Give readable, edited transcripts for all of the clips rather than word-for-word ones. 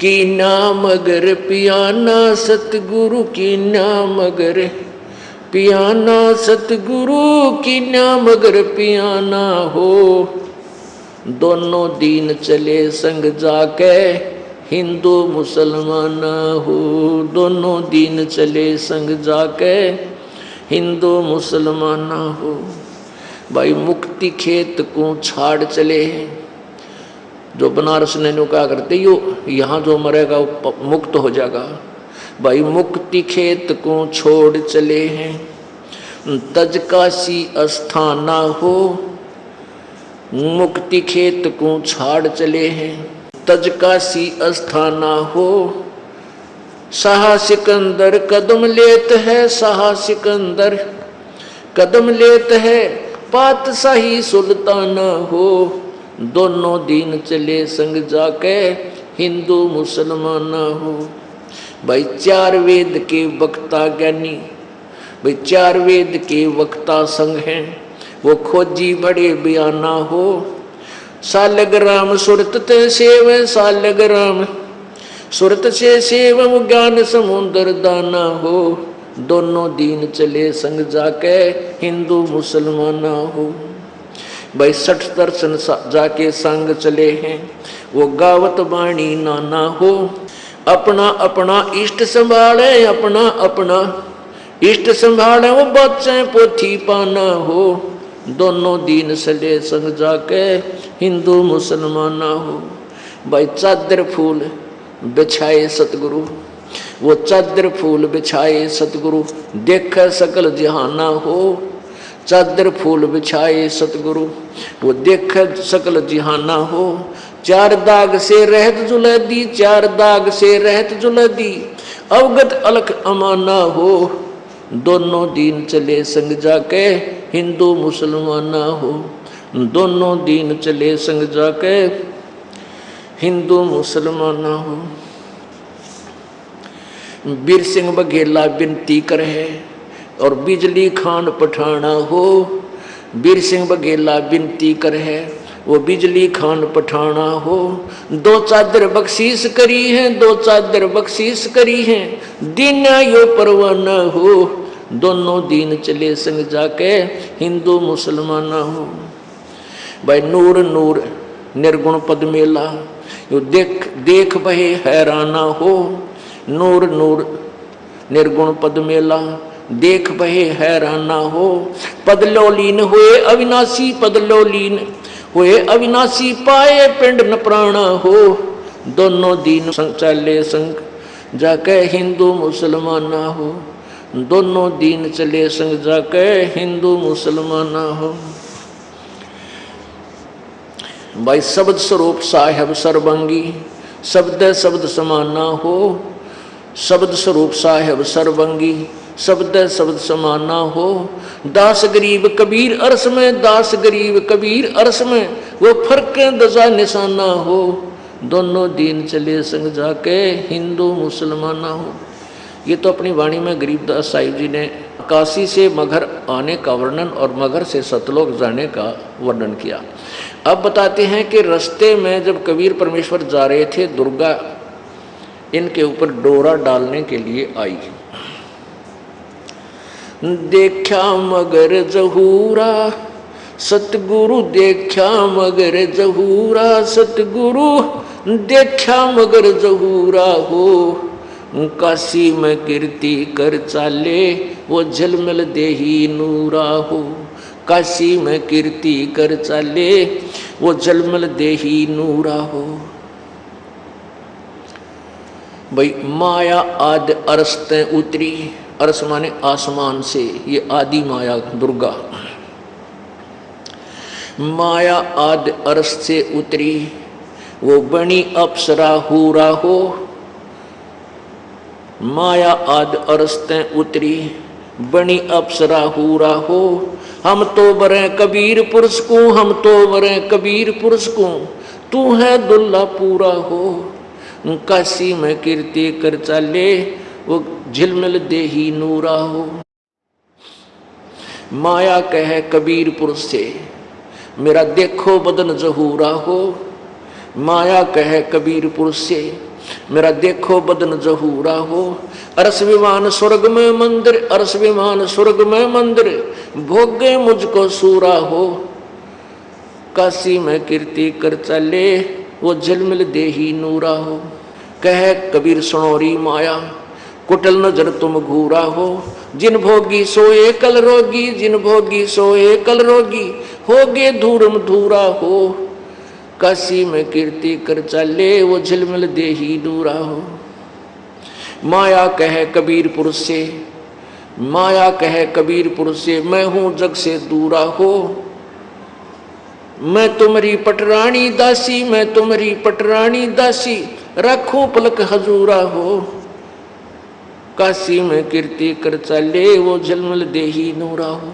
की नाम अगर पियाना सतगुरु की नाम अगर पियाना सतगुरु की नाम अगर पियाना हो, दोनों दीन चले संग जाके हिंदू मुसलमान हो, दोनों दीन चले संग जाके हिंदू मुसलमान हो। भाई मुक्ति खेत को छाड़ चले, जो बनारस ने कहा करते यो यहाँ जो मरेगा वो मुक्त हो जाएगा। भाई मुक्ति खेत को छोड़ चले हैं, तज काशी अस्थाना हो, मुक्ति खेत को छाड़ चले हैं, तज काशी अस्थाना हो। शाह सिकंदर कदम लेत है, शाह सिकंदर कदम लेत है, पातशाही सुल्ताना हो, दोनों दीन चले संग जाके हिंदू मुसलमान हो। भाई चार वेद के वक्ता ज्ञानी, भाई चार वेद के वक्ता संग हैं, वो खोजी बड़े बयाना हो। सालग्राम सुरत ते सेव, सालग्राम सुरत से सेवम ज्ञान समुद्र दाना हो, दोनों दीन चले संग जाके हिंदू मुसलमान हो। भाई 60 दर्शन जाके संग चले हैं, वो गावत बाणी नाना हो। अपना अपना इष्ट संभाले, अपना अपना इष्ट संभाले, वो बच्चे पोथी पाना हो, दोनों दीन चले संग जाके हिंदू मुसलमान हो। भाई चादर फूल बिछाए सतगुरु, वो चादर फूल बिछाए सतगुरु, देख सकल जहाना हो। चादर फूल बिछाए सतगुरु, वो देख सकल जहाना हो। चार दाग से रहत जुलदी, चार दाग से रहत जुलदी, अवगत अलख अमाना हो, दोनों दीन चले संग जाके हिंदू मुसलमान हो, दोनों दीन चले संग जाके हिंदू मुसलमान हो। बीर सिंह बघेला विनती करे और बिजली खान पठाना हो, बीर सिंह बघेला विनती करे वो बिजली खान पठाना हो। दो चादर बख्शीश करी है, दो चादर बख्शीश करी है, दीन यो परवाना हो, दोनों दीन चले संग जाके हिंदू मुसलमान हो। भाई नूर नूर निर्गुण पद मेला, यो देख देख बहे हैराना हो। नूर नूर निर्गुण पद मेला, देख बहे हैराना हो। पदलोलीन हुए अविनाशी, पदलोलीन हुए अविनाशी, पाए पिंड न प्राणा हो, दोनों दीन संग चले संग जाके हिंदू मुसलमान हो, दोनों दीन चले संग जाके हिंदू मुसलमान हो। भाई शब्द स्वरूप साहेब सर्वंगी, शब्द शब्द समाना हो, शब्द स्वरूप साहेब सर्वंगी, शब्द शब्द समाना हो। दास गरीब कबीर अरस में, दास गरीब कबीर अरस में, वो फर्क दजा निशाना हो, दोनों दीन चले संग जाके हिंदू मुसलमान हो। ये तो अपनी वाणी में गरीबदास साहिब जी ने काशी से मगहर आने का वर्णन और मगहर से सतलोक जाने का वर्णन किया। अब बताते हैं कि रास्ते में जब कबीर परमेश्वर जा रहे थे, दुर्गा इनके ऊपर डोरा डालने के लिए आई। देखा मगर जहूरा सतगुरु, देखा मगर जहूरा सतगुरु, देखा मगर जहूरा हो। काशी में कीर्ति कर चाले, वो झलमल देही नूरा हो। काशी में कीर्ति कर चाले, वो झलमल देही नूरा हो। भाई माया आदि अरस्ते उतरी, अरस माने आसमान से, ये आदि माया दुर्गा। माया आदि अरस से उतरी, वो बनी अप्सरा हूरा हो। माया आदि अरस्ते उतरी, बनी अप्सरा हूरा हो। हम तो बरे कबीर पुरुष को, हम तो बरे कबीर पुरुष को, तू है दुल्ला पूरा हो। काशी में कीर्ति कर चाले, वो झिलमिल देही नूरा हो। माया कहे कबीर पुरुष से, मेरा देखो बदन जहूरा हो। माया कहे कबीर पुरुष से, मेरा देखो बदन जहूरा हो। अरस विमान स्वर्ग में मंदिर, अरस विमान स्वर्ग में मंदिर, भोगे मुझको सूरा हो। काशी में कीर्ति कर चले, वो झिलमिल देही नूरा हो। कह कबीर सुनोरी माया, कुटिल नजर तुम घूरा हो। जिन भोगी सोए कल रोगी, जिन भोगी सोए कल रोगी, होगे धूरम धूरा हो। काशी में कीर्ति कर चले, वो झिलमिल देही नूरा हो। माया कहे कबीरपुर से, माया कहे कबीरपुर से, मैं हूं जग से दूरा हो। मैं तुम्हारी पटरानी दासी, मैं तुम्हारी पटरानी दासी, रखूं पलक हजूरा हो। काशी में कीर्ति कर चले, वो झिलमिल देही नूरा हो।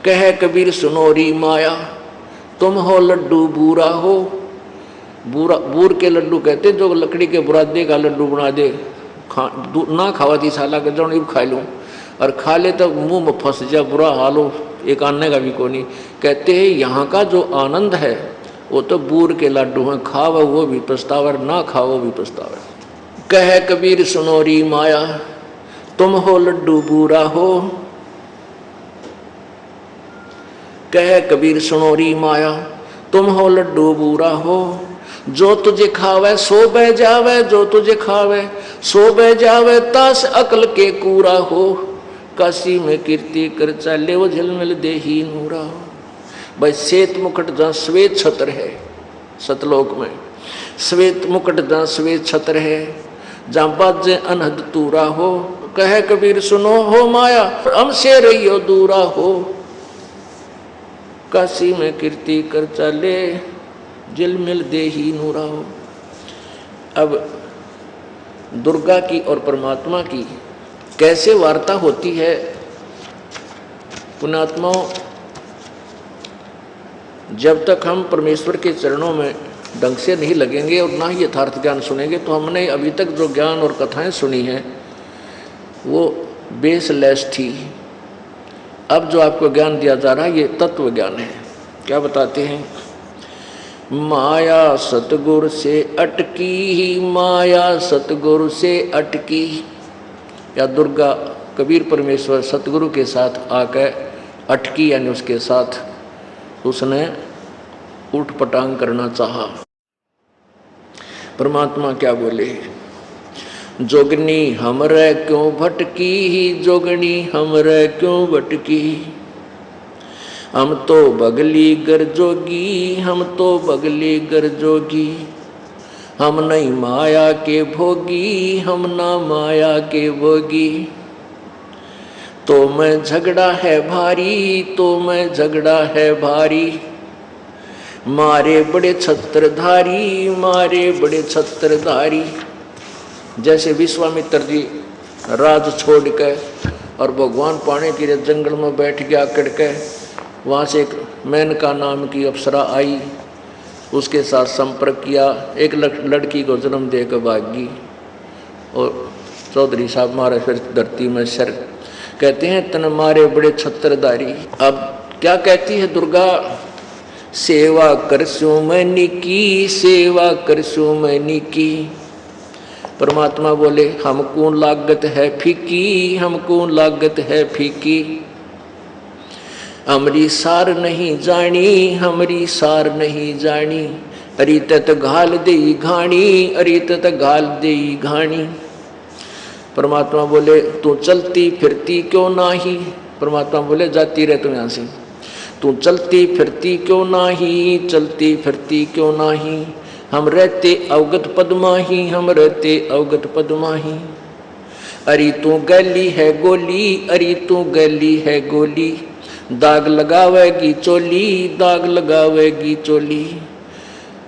कह कबीर सुनोरी माया, तुम हो लड्डू बूरा हो। बूरा, बूर के लड्डू कहते जो लकड़ी के बुरादे का लड्डू बना दे, ना खावा थी साला के जो नहीं खा लूँ, और खा ले तो मुंह में फंस जा, बुरा हाल हो, एक आने का भी को नहीं। कहते हैं यहाँ का जो आनंद है वो तो बूर के लड्डू हैं, खाओ वो भी पछतावा, ना खाओ भी पछतावा। कह कबीर सुनोरी माया, तुम हो लड्डू बूरा हो। कह कबीर सुनोरी माया, तुम हो लड्डू बूरा हो। जो तुझे खावे सो बह जावे, जो तुझे खावे सो बह जावे, तास अकल के कूरा हो। काशी में कीर्ति कर चले, वो झिलमिल देही नूरा हो। भाई श्वेत मुकुट जहाँ श्वेत छत्र है, सतलोक में श्वेत मुकुट जहाँ श्वेत छत्र है, जहाँ बाजे अनहद तूरा हो। कह कबीर सुनो हो माया, हमसे रहियो दूरा हो। काशी में कीर्ति कर चले, झिलमिल देही नूरा हो। अब दुर्गा की और परमात्मा की कैसे वार्ता होती है पुण्यात्माओं, जब तक हम परमेश्वर के चरणों में ढंग से नहीं लगेंगे और ना ही यथार्थ ज्ञान सुनेंगे, तो हमने अभी तक जो ज्ञान और कथाएं सुनी हैं वो बेसलेस थी। अब जो आपको ज्ञान दिया जा रहा है ये तत्व ज्ञान है। क्या बताते हैं? माया सतगुरु से अटकी ही, माया सतगुरु से अटकी। या दुर्गा कबीर परमेश्वर सतगुरु के साथ आकर अटकी, यानी उसके साथ उसने उठ पटांग करना चाहा। परमात्मा क्या बोले? जोगनी हमरे क्यों भटकी ही, जोगनी हमरे क्यों भटकी। हम तो बगली गर जोगी, हम तो बगली गर जोगी। हम नहीं माया के भोगी, हम ना माया के भोगी। तो मैं झगड़ा है भारी, तो मैं झगड़ा है भारी। मारे बड़े छत्रधारी, मारे बड़े छत्रधारी। जैसे विश्वामित्र जी राज छोड़ के और भगवान पाने के लिए जंगल में बैठ गया अकड़ के, वहाँ से एक मेनका नाम की अप्सरा आई, उसके साथ संपर्क किया, एक लड़की को जन्म देकर भागी और चौधरी साहब मारे फिर धरती में सर। कहते हैं तन मारे बड़े छत्रधारी। अब क्या कहती है दुर्गा? सेवा करसू मैनी की, सेवा करसू मैनी की। परमात्मा बोले हमको लागत है फीकी, हमको लागत है फीकी। हमरी सार नहीं जानी, हमरी सार नहीं जानी। अरे तत घाल दे घाणी, अरे तत घाल दे घाणी। परमात्मा बोले तू चलती फिरती क्यों नाही। परमात्मा बोले जाती रहे तुम यहाँ से, तू चलती फिरती क्यों नाही, चलती फिरती क्यों नाही। हम रहते अवगत पद्माही, हम रहते अवगत पद्माही। अरे तू गली है गोली, अरे तू गली है गोली। दाग लगावेगी चोली, दाग लगावेगी चोली।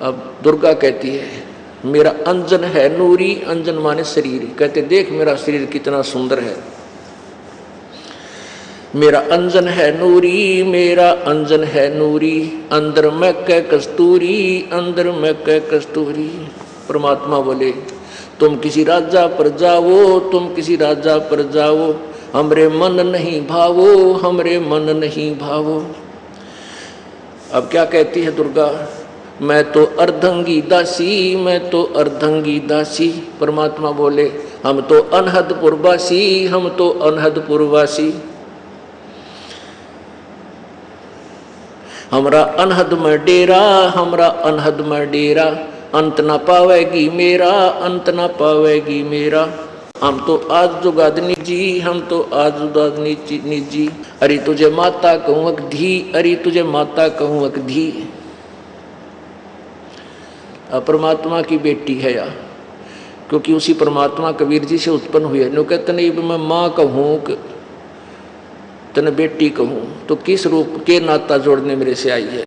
अब दुर्गा कहती है मेरा अंजन है नूरी, अंजन माने शरीर। कहते देख मेरा शरीर कितना सुंदर है। मेरा अंजन है नूरी, मेरा अंजन है नूरी। अंदर में कै कस्तूरी, अंदर में कै कस्तूरी। परमात्मा बोले तुम किसी राजा पर जाओ, तुम किसी राजा पर जाओ। हमरे मन नहीं भावो, हमरे मन नहीं भावो। अब क्या कहती है दुर्गा? मैं तो अर्धंगी दासी, मैं तो अर्धंगी दासी। परमात्मा बोले हम तो अनहदपुर वासी, हम तो अनहदपुर वासी। हमरा अनहद में डेरा, हमरा अनहद में डेरा, अंत न पावेगी मेरा, अंत न पावेगी मेरा। हम तो आज जुगादनी जी, हम तो आज जुगादनी जी। अरे तुझे माता कहूँ अकधी, अरे तुझे माता कहूँ अकधी। परमात्मा की बेटी है या, क्योंकि उसी परमात्मा कबीर जी से उत्पन्न हुई है। नो कहते नहीं मैं माँ कहूँ तने बेटी कहूँ, तो किस रूप के नाता जोड़ने मेरे से आई है।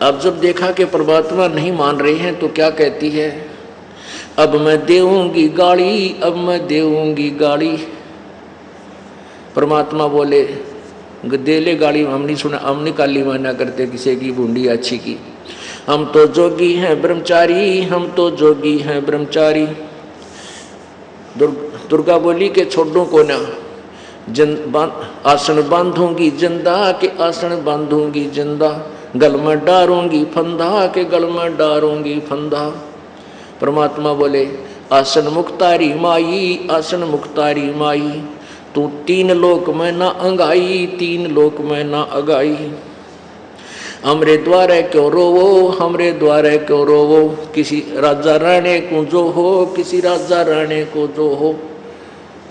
अब जब देखा कि परमात्मा नहीं मान रहे हैं तो क्या कहती है, अब मैं देऊंगी गाड़ी, अब मैं देऊंगी गाड़ी। परमात्मा बोले दे ले गाड़ी, हम नहीं सुना, हम नहीं काली माना करते किसी की बूंदी अच्छी की। हम तो जोगी हैं ब्रह्मचारी, हम तो जोगी हैं ब्रह्मचारी। दुर्गा बोली के छोड़ो को ना, आसन बांधूंगी जिंदा के आसन बांधूंगी जिंदा, गल में डारूंगी फंदा के गल में डारूंगी फंदा। परमात्मा बोले आसन मुक्तारी माई, आसन मुक्तारी माई। तू तीन लोक में ना अंगाई, तीन लोक में ना अगाई। हमरे द्वारे क्यों रोवो, हमरे द्वारे क्यों रोवो, किसी राजा राणे को जो हो, किसी राजा राणे को जो हो।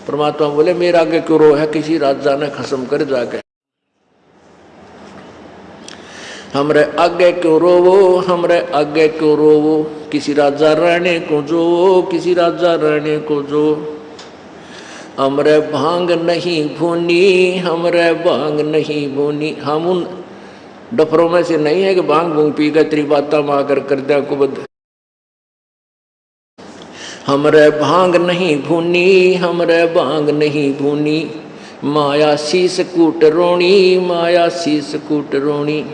परमात्मा बोले मेरा आगे क्यों रो है, किसी राजा ने खसम कर जाके। हमरे आगे क्यों रोवो, हमरे आगे क्यों रोवो, किसी राजा राणे को जो, किसी राजा राणे को जो। हमरे भांग नहीं भूनी, हमरे भांग नहीं भूनी। हम उन डफरों में से नहीं है कि भांग भूंग पी कर तेरी बाता माँ कर दे को बद। हमरे भांग नहीं भूनी, हमरे भांग नहीं भूनी, माया शीस कूट रोणी, माया शीस कूट रोणी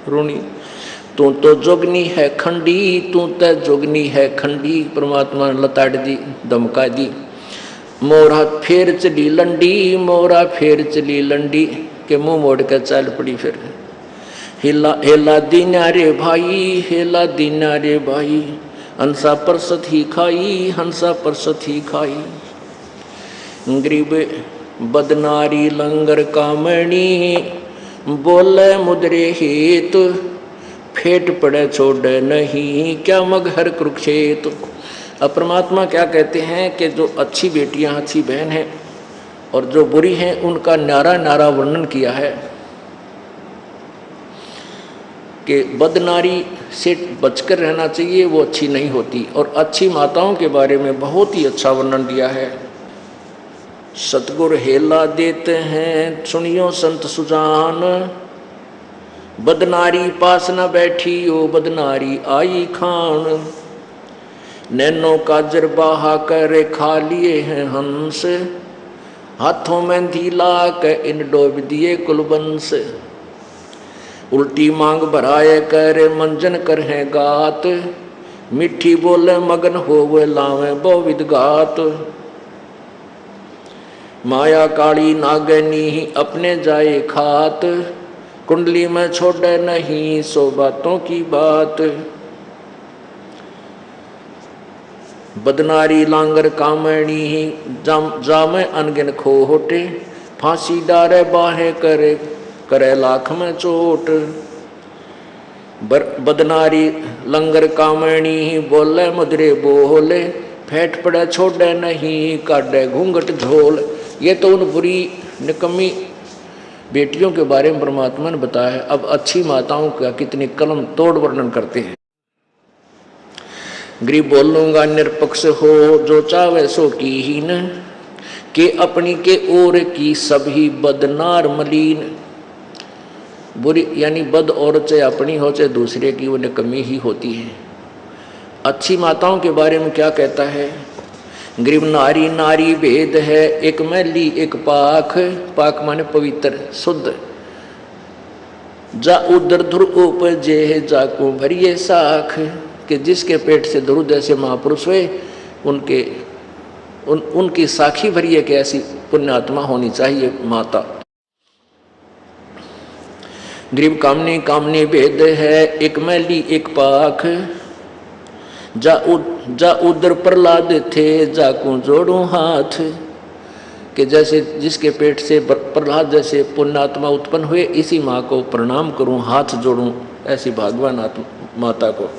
रोणी। तू तो जोगनी है खंडी, तू तो जोगनी है खंडी। परमात्मा ने लताड़ दी, धमका दी। मोरा फेर चली लंडी, मोरा फेर चली लंडी, के मुंह मोड़ कर चल पड़ी। फिर हिला हेला दीना रे भाई, हेला दीना रे भाई, हंसा परसत ही खाई, हंसा परसत ही खाई। गरीब बदनारी लंगर कामणी, बोले मुद्रे हेत, फेट पड़े छोड़े नहीं, क्या मगहर कुरुक्षेत्र। अब परमात्मा क्या कहते हैं कि जो अच्छी बेटियां, अच्छी बहन हैं और जो बुरी हैं, उनका न्यारा न्यारा वर्णन किया है कि बदनारी से बचकर रहना चाहिए, वो अच्छी नहीं होती। और अच्छी माताओं के बारे में बहुत ही अच्छा वर्णन दिया है। सतगुर हेला देते हैं सुनियो संत सुजान, बदनारी पास न बैठी ओ बदनारी आई खान। नैनो काजर बाहा कर खा लिए हैं हंस, हाथों में धीला के इन डोब दिए कुलबंस। उल्टी मांग भराए कर मंजन कर हैं गात, मिठी बोले मगन होवे लावे बहुविध गात। माया काली नागनी अपने जाए खात, कुंडली में छोड़े नहीं सो बातों की बात। बदनारी लांगर कामणी जामे अनगिन खोटे, फांसी डारे बाहें करे करे लाख में चोट। बदनारी लंगर कामणी बोले मुद्रे बोले, फेंट पड़े छोड़े नहीं काटे घूंघट झोल। ये तो उन बुरी निकम्मी बेटियों के बारे में परमात्मा ने बताया है। अब अच्छी माताओं का कितनी कलम तोड़ वर्णन करते हैं। गरीब बोलूंगा निरपक्ष हो, जो चावे सो की हीन, के अपनी के ओर की सभी बदनार मलीन। बुरी यानी बद औरत चाहे अपनी हो चाहे दूसरे की, वो निकम्मी ही होती है। अच्छी माताओं के बारे में क्या कहता है, गरीब नारी नारी भेद है, एक मैली एक पाख। पाक माने पवित्र शुद्ध। जा उदर धुर उपजे जाको भरिए साख, कि जिसके पेट से दुरुद ऐसे महापुरुष हुए उनकी साखी भरी है कि ऐसी पुण्यात्मा होनी चाहिए माता। ग्रीव कामनी कामनी भेद है, एक मैली एक पाख। जा उधर प्रहलाद थे, जाकू जोड़ू हाथ। कि जैसे जिसके पेट से प्रहलाद जैसे पुण्यात्मा उत्पन्न हुए, इसी माँ को प्रणाम करूं, हाथ जोड़ूं, ऐसी भागवान माता को।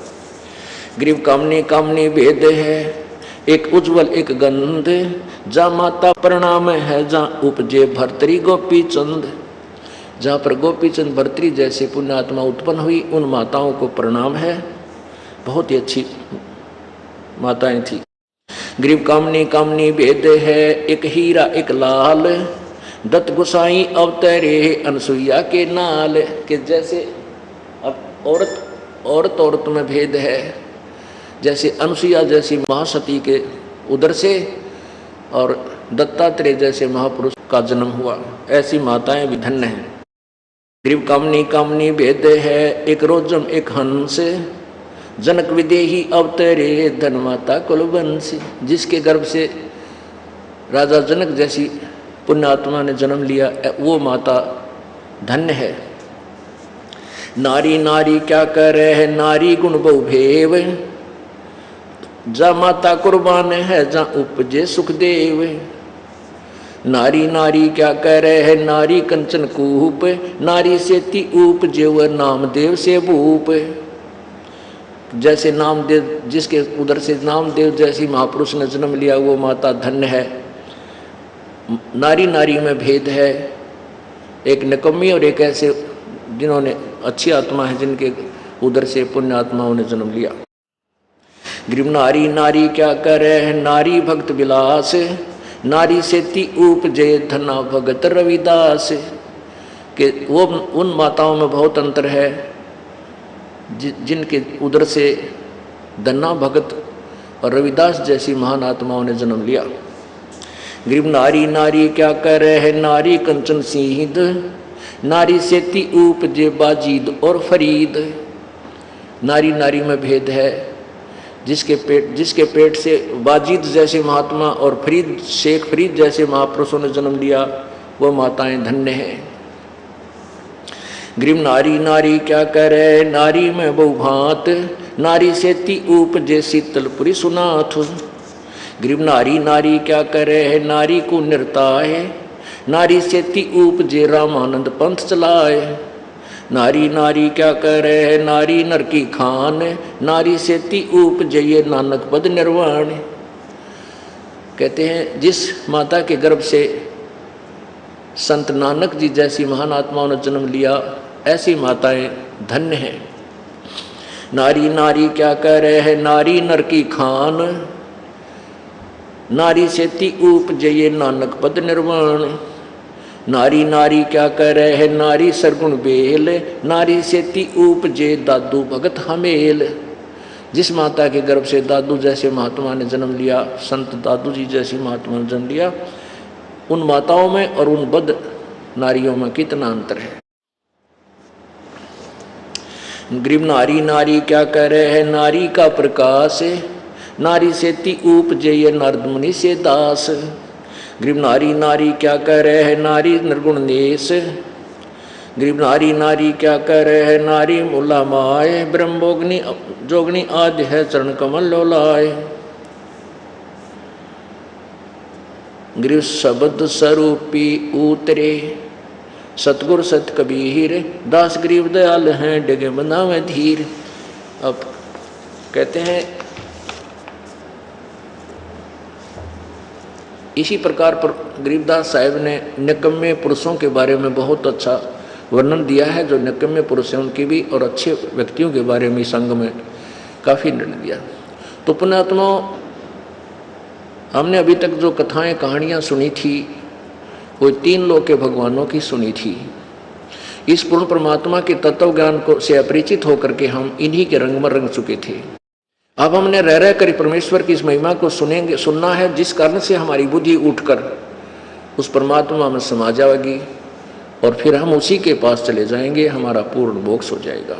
ग्रीव कामनी कामनी भेद है, एक उज्जवल एक गंध। जा माता प्रणाम है, जहाँ उपजे भर्तरी गोपी चंद। जहाँ पर गोपी चंद भर्तरी जैसे पुण्यात्मा उत्पन्न हुई, उन माताओं को प्रणाम है। बहुत ही अच्छी माताएं थी। ग्रीव कामनी कामनी भेद है, एक हीरा एक लाल। दत्त गोसाई अवतरे अनसुईया के नाल। के जैसे अब औरत में भेद है, जैसे अनसुईया जैसी महासती के उदर से और दत्तात्रेय जैसे महापुरुष का जन्म हुआ, ऐसी माताएं भी धन्य हैं। ग्रीव कामनी कामनी भेद है, एक रोजम एक हंस। जनक विदेही अवतरे धन माता कुलवंशी। जिसके गर्भ से राजा जनक जैसी पुण्यात्मा ने जन्म लिया, वो माता धन्य है। नारी नारी क्या करे है, नारी गुण बहुभेव। जा माता कुर्बान है, जा उपजे सुखदेव। नारी नारी क्या कह रहे है, नारी कंचन कूप। नारी से ती उपजे व नामदेव से भूप। जैसे नामदेव, जिसके उधर से नामदेव जैसी महापुरुष ने जन्म लिया, वो माता धन्य है। नारी नारी में भेद है, एक निकम्मी और एक ऐसे जिन्होंने अच्छी आत्मा है, जिनके उधर से पुण्य आत्माओं ने जन्म लिया। ग्रीव नारी नारी क्या करे है, नारी भक्त विलास। नारी से ती उपजे धना भगत रविदास। के वो उन माताओं में बहुत अंतर है जिनके उदर से धन्ना भगत और रविदास जैसी महान आत्माओं ने जन्म लिया। ग्रीव नारी नारी क्या कह रहे है, नारी कंचन सीध। नारी से ती उपजे बाजीद और फरीद। नारी नारी में भेद है, जिसके पेट से बाजीद जैसे महात्मा और फरीद शेख फरीद जैसे महापुरुषों ने जन्म लिया, वो माताएं धन्य हैं। ग्रीव नारी नारी क्या करे, नारी में बहुभांत। नारी से ती उपजे शीतलपुरी सुनाथ। ग्रीव नारी नारी क्या करे है, नारी को निर्ताय। नारी से ती उपजे रामानंद पंथ चलाए। नारी नारी क्या करे है, नारी नर की खान। नारी से ती उपजे ये नानक पद निर्वाण। कहते हैं जिस माता के गर्भ से संत नानक जी जैसी महान आत्माओं ने जन्म लिया, ऐसी माताएं धन्य हैं। नारी नारी क्या कह रहे हैं, नारी नर की खान। नारी से ती उपजे ये नानक पद निर्वाण। नारी नारी क्या कह रहे हैं, नारी सरगुण बेल। नारी से ती उपजे दादू भगत हमेल। जिस माता के गर्भ से दादू जैसे महात्मा ने जन्म लिया, संत दादू जी जैसी महात्मा ने जन्म लिया, उन माताओं में और उन बद नारियों में कितना अंतर है। ग्रीव नारी नारी क्या कह रहे हैं, नारी का प्रकाश। नारी से ती उपजे ये नारद मुनि से दास। ग्रीव नारी नारी क्या कह रहे हैं, नारी निर्गुण नेश। ग्रीव नारी नारी क्या कह रहे हैं, नारी मूला माए। ब्रह्मोग्नि जोगनी आदि है चरण कमल लोलाए। ग्रीव शब्द स्वरूपी उतरे। सतगुर सत कबीर। दास गरीब दयाल हैं, डिगे बनावे धीर। अब कहते हैं इसी प्रकार पर गरीबदास साहिब ने निकम्मे पुरुषों के बारे में बहुत अच्छा वर्णन दिया है। जो निकम्मे पुरुष हैं उनकी भी, और अच्छे व्यक्तियों के बारे में संग में काफ़ी निर्णय दिया। तो पुण्यात्माओं, हमने अभी तक जो कथाएं कहानियाँ सुनी थी, वो तीन लोक के भगवानों की सुनी थी। इस पूर्ण परमात्मा के तत्व ज्ञान को से अपरिचित होकर के हम इन्हीं के रंग में रंग चुके थे। अब हमने रह रह कर परमेश्वर की इस महिमा को सुनना है, जिस कारण से हमारी बुद्धि उठकर उस परमात्मा में समा जाएगी और फिर हम उसी के पास चले जाएंगे, हमारा पूर्ण मोक्ष हो जाएगा।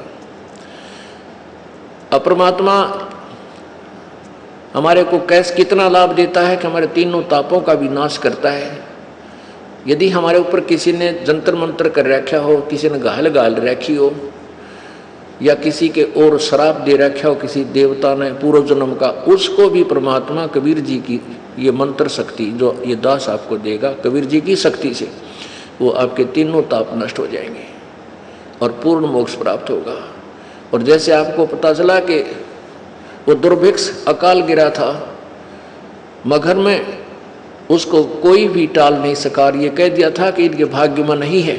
अपरमात्मा हमारे को कितना लाभ देता है कि हमारे तीनों तापों का विनाश करता है यदि हमारे ऊपर किसी ने जंतर मंतर कर रखा हो, किसी ने गाल गाल रखी हो, या किसी के और शराब दे रखा हो किसी देवता ने पूर्व जन्म का, उसको भी परमात्मा कबीर जी की ये मंत्र शक्ति जो ये दास आपको देगा, कबीर जी की शक्ति से वो आपके तीनों ताप नष्ट हो जाएंगे और पूर्ण मोक्ष प्राप्त होगा। और जैसे आपको पता चला कि वो दुर्भिक्ष अकाल गिरा था मगहर में, उसको कोई भी टाल नहीं सका, ये कह दिया था कि इनके भाग्य में नहीं है,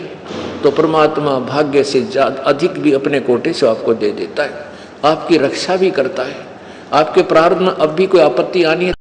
तो परमात्मा भाग्य से ज्यादा अधिक भी अपने कोटे से आपको दे देता है, आपकी रक्षा भी करता है। आपके प्रारब्ध में अब भी कोई आपत्ति आनी है